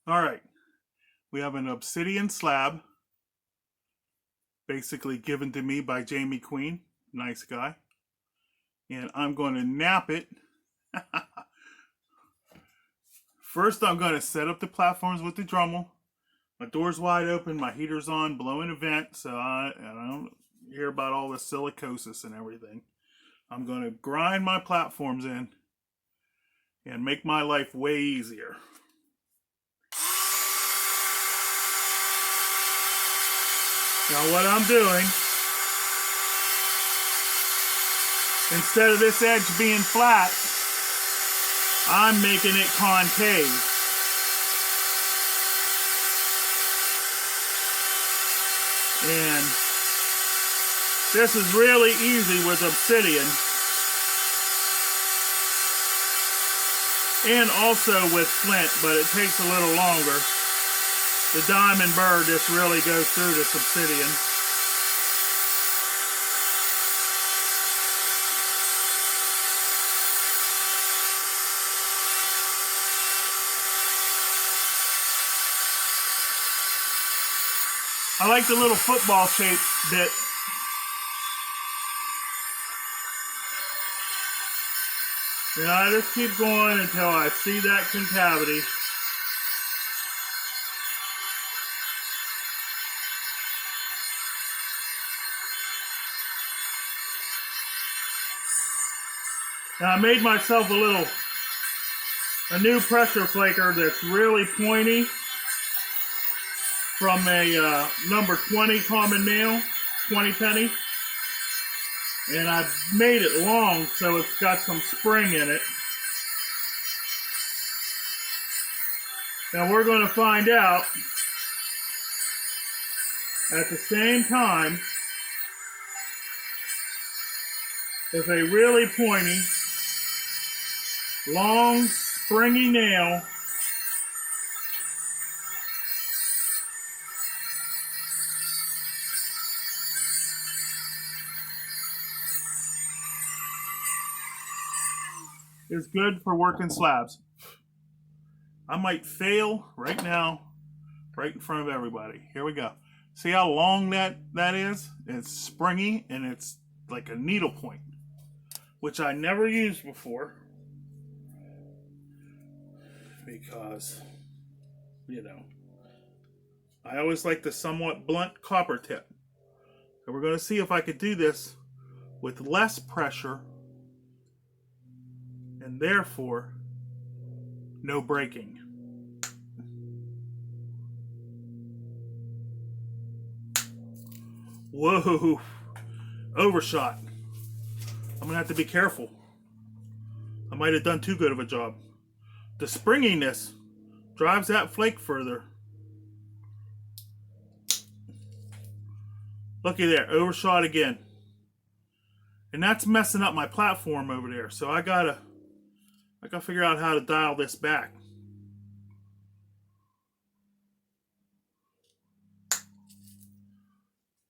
All right, we have an obsidian slab, basically given to me by Jamie Queen, nice guy. And I'm going to nap it. First, I'm going to set up the platforms with the Dremel. My door's wide open, my heater's on, blowing a vent, so I don't hear about all the silicosis and everything. I'm going to grind my platforms in and make my life way easier. Now what I'm doing, instead of this edge being flat, I'm making it concave. And this is really easy with Obsidian. And also with flint, but it takes a little longer. The diamond burr just really goes through this Obsidian. I like the little football shape bit. And I just keep going until I see that concavity. Now I made myself a new pressure flaker that's really pointy from a number 20 common nail, 20 penny. And I made it long so it's got some spring in it. Now we're going to find out at the same time if a really pointy, long, springy nail is good for working slabs. I might fail right now, right in front of everybody. Here we go. See how long that is? It's springy and it's like a needle point, which I never used before because, I always like the somewhat blunt copper tip. So we're going to see if I could do this with less pressure and therefore no breaking. Whoa, overshot. I'm gonna have to be careful. I might have done too good of a job. The springiness drives that flake further. Looky there, overshot again. And that's messing up my platform over there. So I gotta figure out how to dial this back.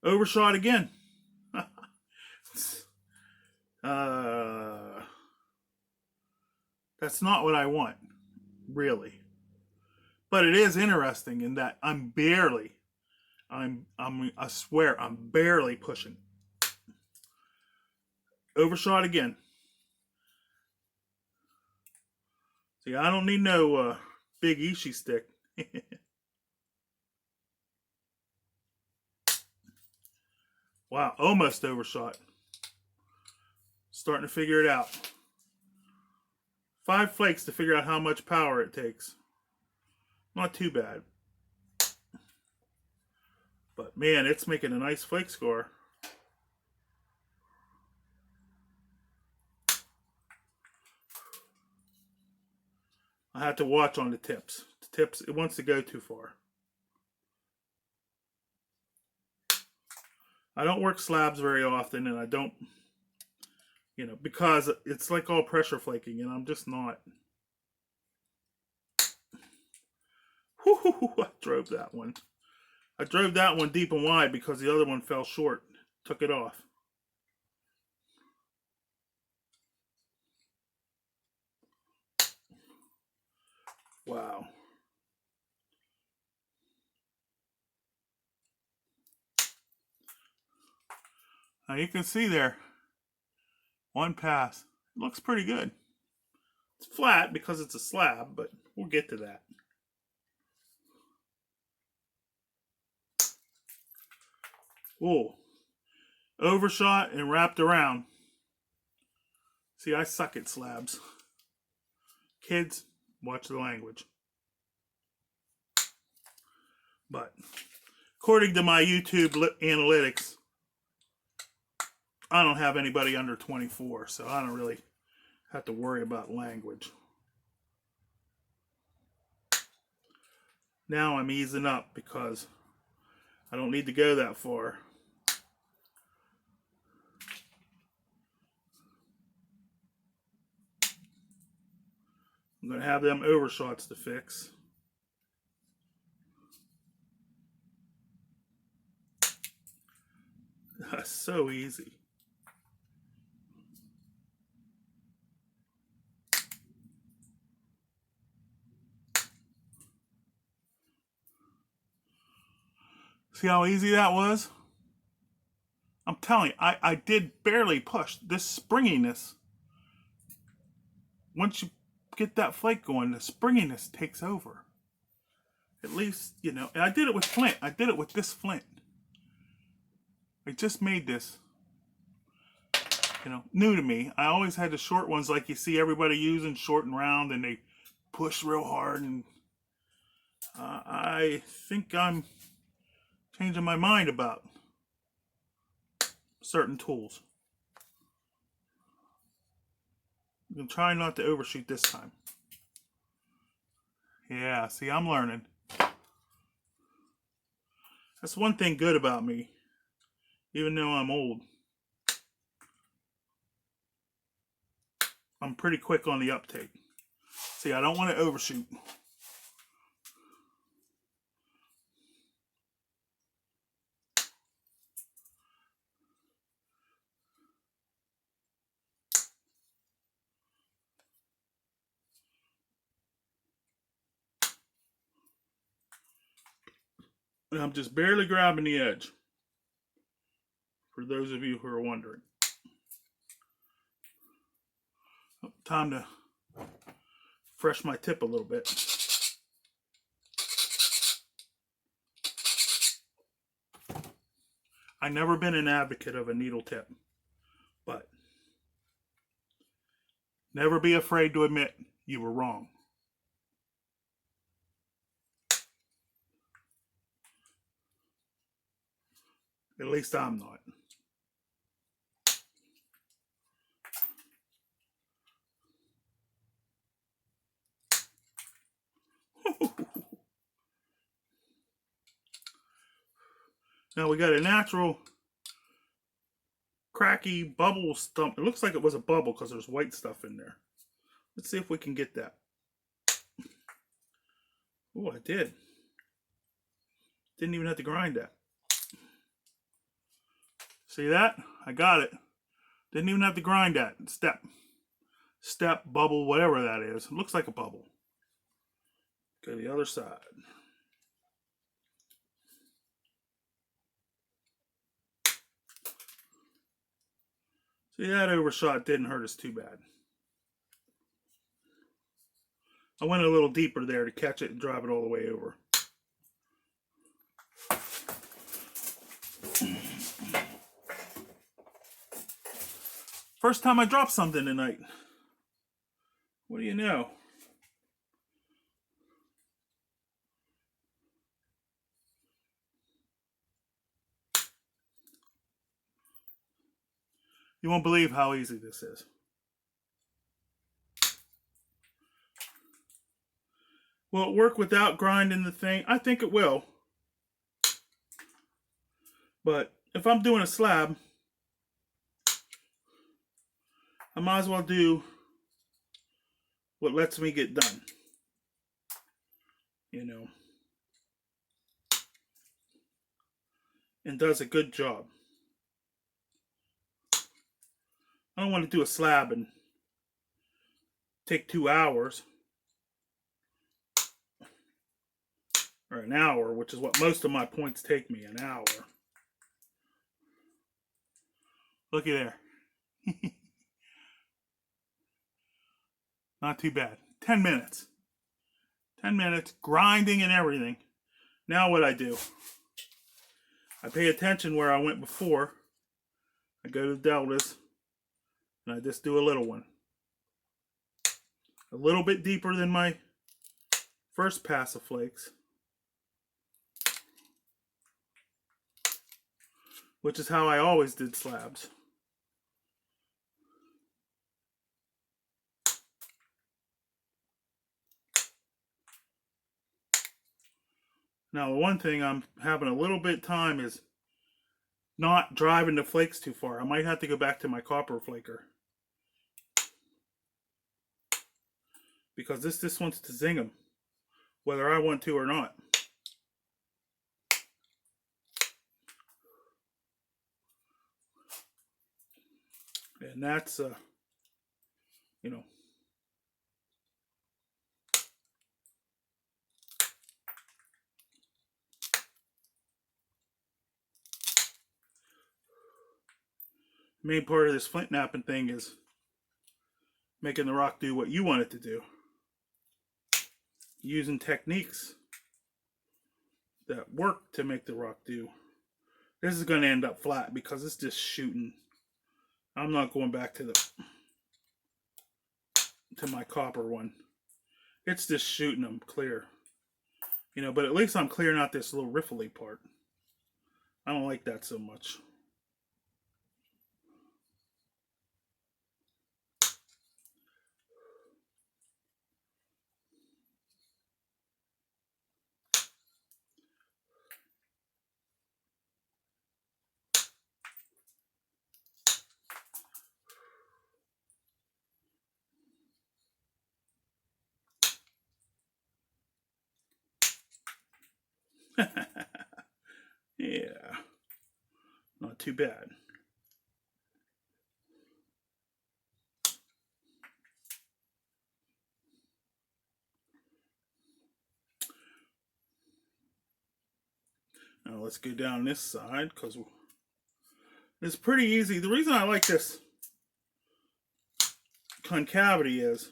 Overshot again. That's not what I want, really. But it is interesting in that I swear I'm barely pushing. Overshot again. See, I don't need no big Ishi stick. Wow, almost overshot. Starting to figure it out. 5 flakes to figure out how much power it takes. Not too bad. But man, it's making a nice flake score. I have to watch on the tips. The tips, it wants to go too far. I don't work slabs very often, and I don't, because it's like all pressure flaking, and I'm just not. Whoo, I drove that one. I drove that one deep and wide because the other one fell short. Took it off. Wow. Now you can see there, one pass. It looks pretty good. It's flat because it's a slab, but we'll get to that. Oh, overshot and wrapped around. See, I suck at slabs. Kids, watch the language. But according to my YouTube analytics, I don't have anybody under 24, so I don't really have to worry about language. Now I'm easing up because I don't need to go that far. I'm going to have them overshots to fix. That's so easy. See how easy that was? I'm telling you, I did barely push. This springiness, once you get that flake going, the springiness takes over. At least, you know, and I did it with flint. I did it with this flint. I just made this, you know, new to me. I always had the short ones like you see everybody using, short and round, and they push real hard. And I think I'm changing my mind about certain tools. I'm going to try not to overshoot this time. Yeah, see, I'm learning. That's one thing good about me, even though I'm old. I'm pretty quick on the uptake. See, I don't want to overshoot. And I'm just barely grabbing the edge, for those of you who are wondering. Time to fresh my tip a little bit. I've never been an advocate of a needle tip, but never be afraid to admit you were wrong. At least I'm not. Now we got a natural cracky bubble stump. It looks like it was a bubble because there's white stuff in there. Let's see if we can get that. Oh, I did. Didn't even have to grind that. See that? I got it. Didn't even have to grind that. Step, bubble, whatever that is. It looks like a bubble. Go to the other side. See, that overshot didn't hurt us too bad. I went a little deeper there to catch it and drive it all the way over. First time I dropped something tonight. What do you know? You won't believe how easy this is. Will it work without grinding the thing? I think it will. But if I'm doing a slab, I might as well do what lets me get done. You know. And does a good job. I don't want to do a slab and take 2 hours. Or an hour, which is what most of my points take me, an hour. Looky there. Not too bad. 10 minutes. 10 minutes, grinding and everything. Now what I do, I pay attention where I went before. I go to the deltas, and I just do a little one. A little bit deeper than my first pass of flakes. Which is how I always did slabs. Now, the one thing I'm having a little bit time is not driving the flakes too far. I might have to go back to my copper flaker. Because this just wants to zing them, whether I want to or not. And that's, you know, main part of this flint knapping thing is making the rock do what you want it to do. Using techniques that work to make the rock do. This is going to end up flat because it's just shooting. I'm not going back to my copper one. It's just shooting them clear. You know, but at least I'm clearing out this little riffly part. I don't like that so much. Yeah, not too bad. Now let's go down this side because it's pretty easy. The reason I like this concavity is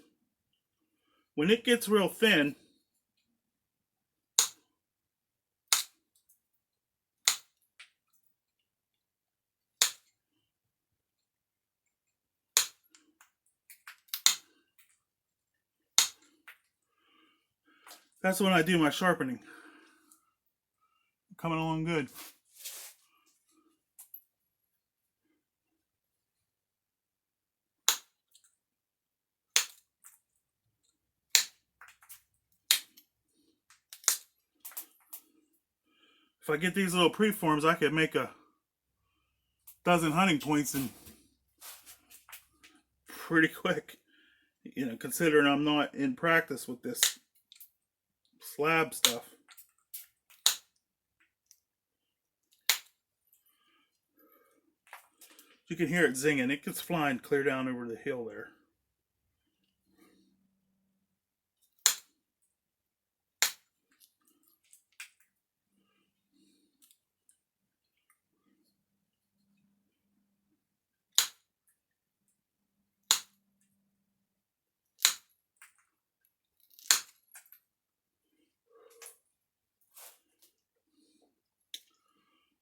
when it gets real thin, that's when I do my sharpening. Coming along good. If I get these little preforms, I could make a dozen hunting points in pretty quick. You know, considering I'm not in practice with this slab stuff. You can hear it zinging. It gets flying clear down over the hill there.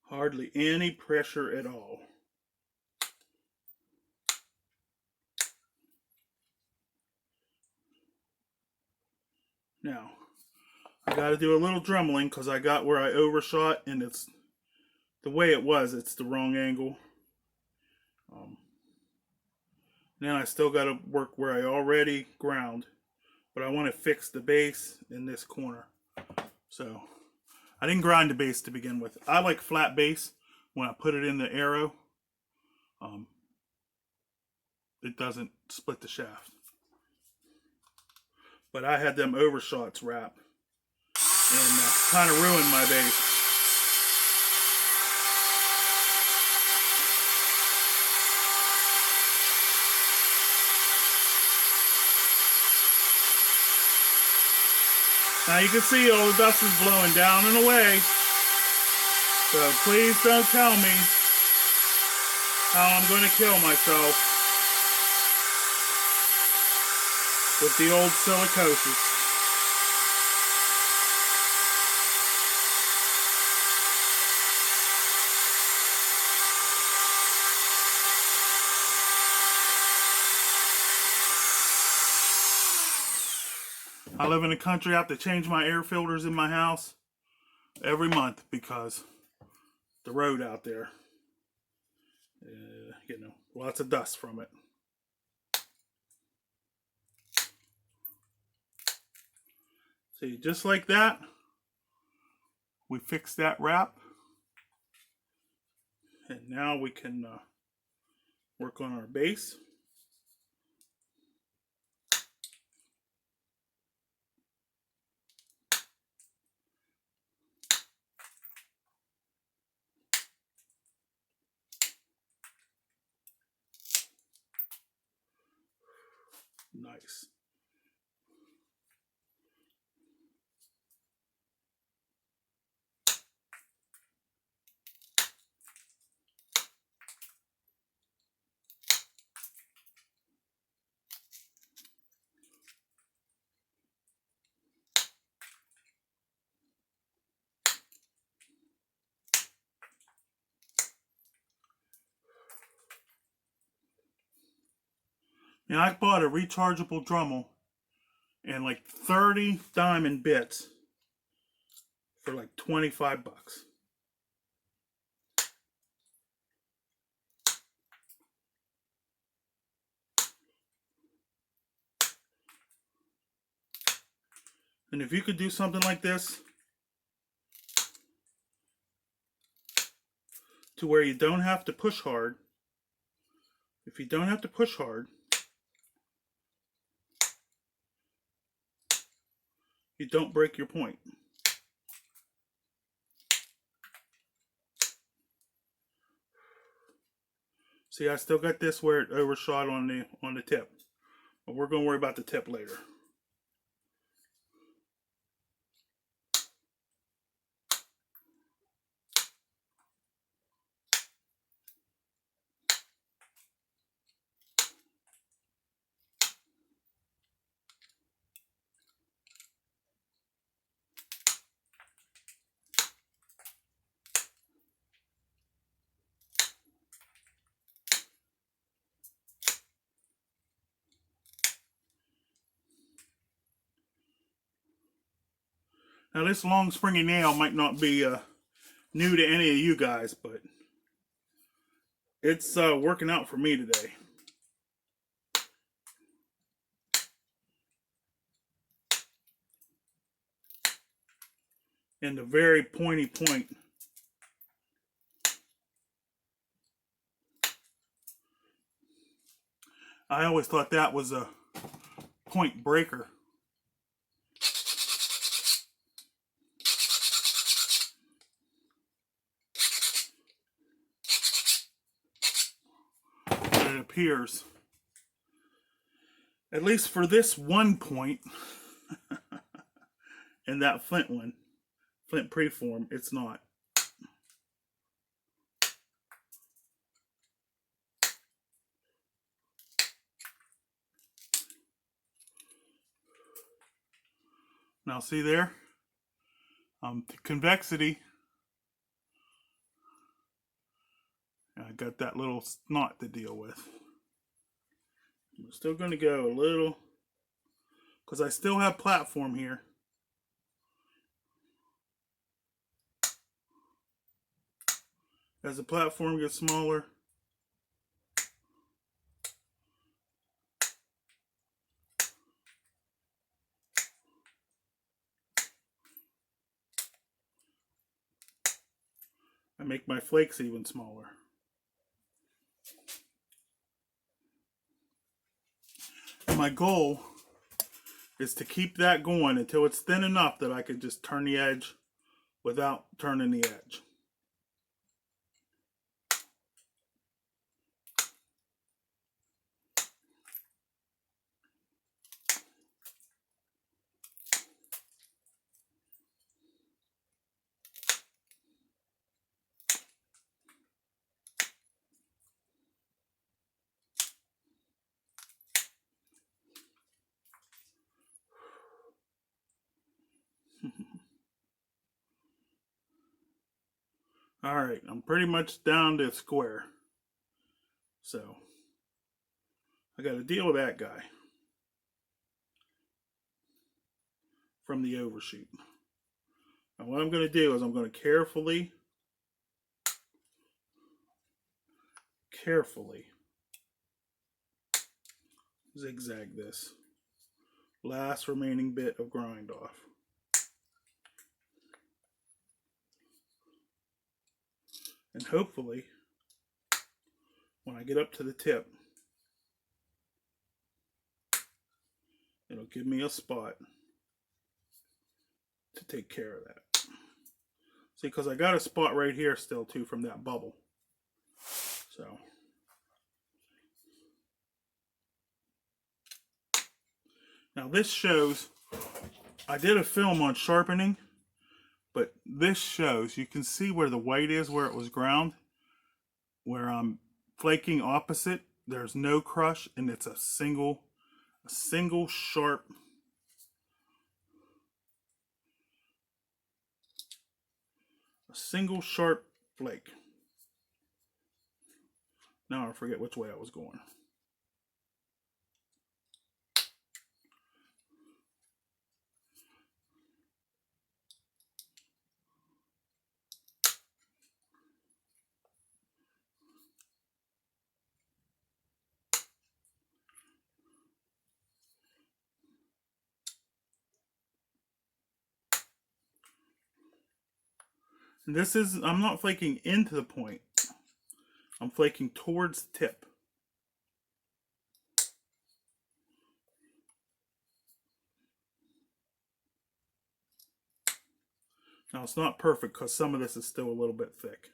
Hardly any pressure at all. Now, I got to do a little dremeling because I got where I overshot, and it's the way it was, it's the wrong angle. Then I still got to work where I already ground, but I want to fix the base in this corner. So I didn't grind the base to begin with. I like flat base when I put it in the arrow. It doesn't split the shaft. But I had them overshots wrap and kind of ruined my base. Now you can see all the dust is blowing down and away. So please don't tell me how I'm going to kill myself with the old silicosis. I live in the country. I have to change my air filters in my house every month because the road out there, lots of dust from it. See, just like that, we fixed that wrap. And now we can work on our base. Nice. Now I bought a rechargeable Dremel and like 30 diamond bits for like 25 bucks. And if you could do something like this to where you don't have to push hard, if you don't have to push hard, you don't break your point. See, I still got this where it overshot on the tip, but we're going to worry about the tip later. Now this long springy nail might not be new to any of you guys, but it's working out for me today. And the very pointy point. I always thought that was a point breaker. It appears, at least for this one point, and that flint one, flint preform, it's not. Now see there, the convexity, I got that little knot to deal with. I'm still going to go a little, because I still have platform here. As the platform gets smaller, I make my flakes even smaller. And my goal is to keep that going until it's thin enough that I could just turn the edge without turning the edge. Alright, I'm pretty much down to square. So, I got to deal with that guy from the overshoot. Now what I'm going to do is I'm going to carefully zigzag this last remaining bit of grind off. And hopefully, when I get up to the tip, it'll give me a spot to take care of that. See, because I got a spot right here still too from that bubble. So, now this shows, I did a film on sharpening, but this shows, you can see where the white is, where it was ground, where I'm flaking opposite, there's no crush, and it's a single sharp flake. Now I forget which way I was going. And this is, I'm not flaking into the point. I'm flaking towards the tip. Now it's not perfect because some of this is still a little bit thick.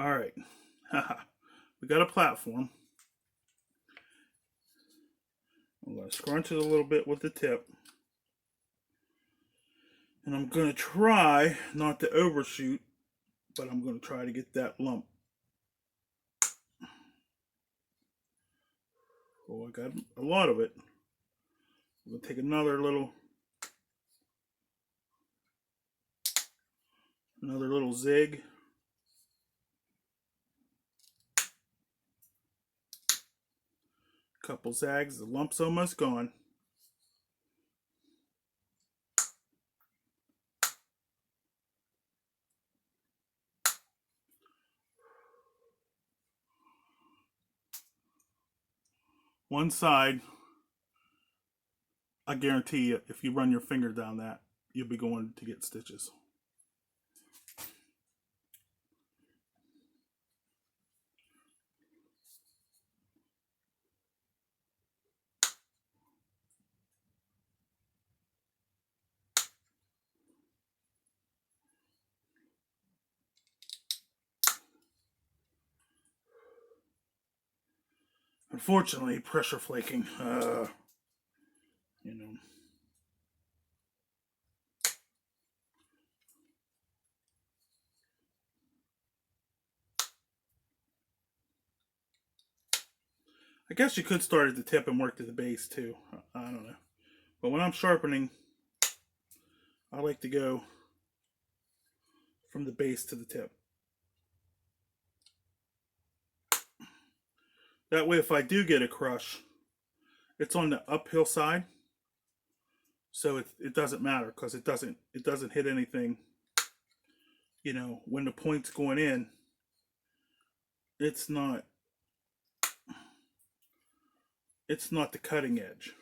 All right, we got a platform. I'm going to scrunch it a little bit with the tip. And I'm going to try not to overshoot, but I'm going to try to get that lump. Oh, I got a lot of it. I'm going to take another little zig. Couple zags, the lump's almost gone. One side, I guarantee you, if you run your finger down that, you'll be going to get stitches. Unfortunately, pressure flaking, you know. I guess you could start at the tip and work to the base too. I don't know. But when I'm sharpening, I like to go from the base to the tip. That way, if I do get a crush, it's on the uphill side, so it doesn't matter because it doesn't hit anything. You know, when the point's going in, it's not the cutting edge.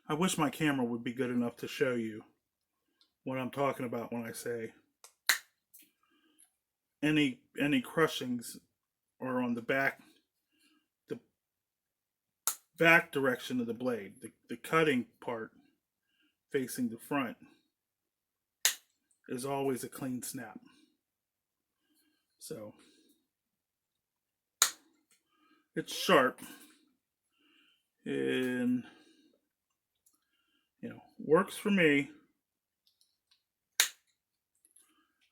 I wish my camera would be good enough to show you what I'm talking about when I say any crushings are on the back direction of the blade, the cutting part facing the front is always a clean snap. So it's sharp and works for me.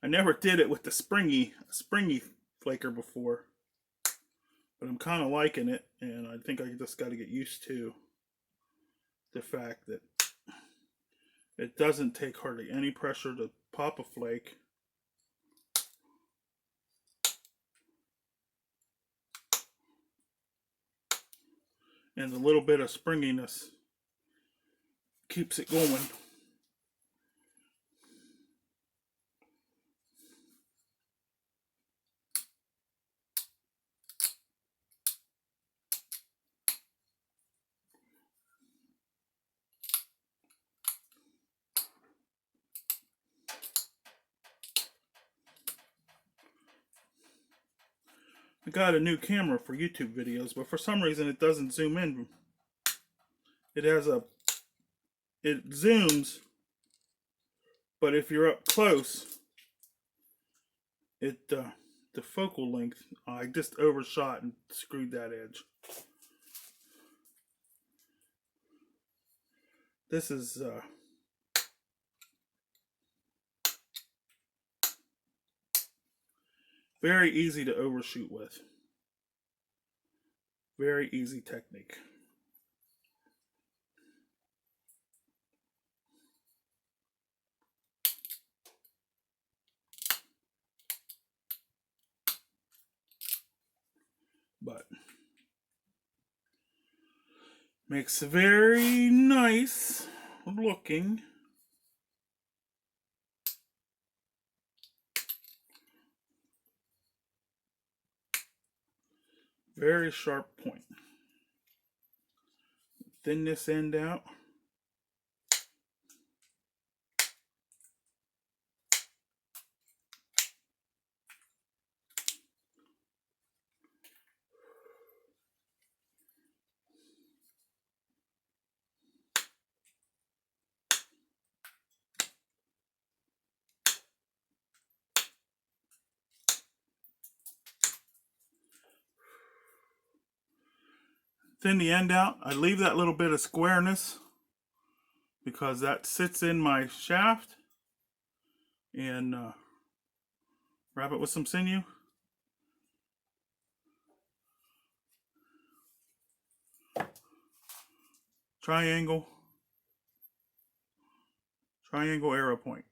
I never did it with the springy flaker before, but I'm kind of liking it, and I think I just got to get used to the fact that it doesn't take hardly any pressure to pop a flake. And a little bit of springiness keeps it going. I got a new camera for YouTube videos, but for some reason it doesn't zoom in. It zooms, but if you're up close, the focal length, I just overshot and screwed that edge. This is very easy to overshoot with. Very easy technique. But makes a very nice looking very sharp point. Thin this end out. Thin the end out. I leave that little bit of squareness because that sits in my shaft, and wrap it with some sinew. Triangle arrow point.